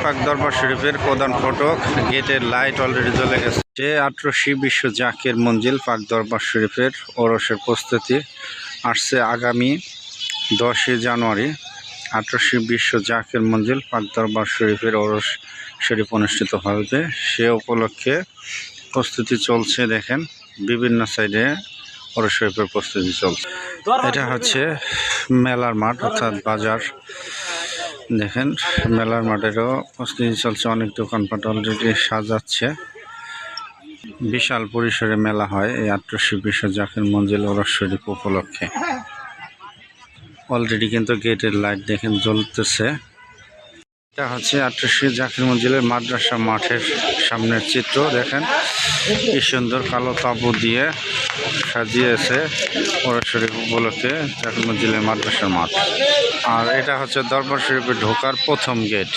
পাক দরবার শরীফের প্রধান ফটক, গেটের লাইট অলরেডি জ্বলে গেছে। 18 বিশ্ব জাকের মঞ্জিল পাক দরবার শরীফের ওরসের প্রস্তুতি আসছে আগামী 10 জানুয়ারি। 18 বিশ্ব জাকের মঞ্জিল পাক দরবার শরীফের ওরস শরীফ অনুষ্ঠিত হবে, সে উপলক্ষে প্রস্তুতি চলছে। দেখেন বিভিন্ন সাইডে ওরস শরীফের প্রস্তুতি চলছে। এটা হচ্ছে মেলার মাঠ অর্থাৎ বাজার। দেখেন মেলার মাঠেরও প্রস্তুতি চলছে, অনেক দোকানপাট অলরেডি সাজাচ্ছে। বিশাল পরিসরে মেলা হয় এই 18 বিশ্ব জাকের মঞ্জিল ওরস শরীফ উপলক্ষে। অলরেডি কিন্তু গেটের লাইট দেখেন জ্বলতেছে। এটা হচ্ছে 18 জাকের মঞ্জিলের মাদ্রাসা মাঠের সামনের চিত্র। দেখেন কি সুন্দর কালো তাঁবু দিয়ে সাজিয়েছে ওরস শরীফ উপলক্ষে জাকের মঞ্জিলের মাদ্রাসার মাঠ। আর এটা হচ্ছে দরবার শরীফে ঢোকার প্রথম গেট।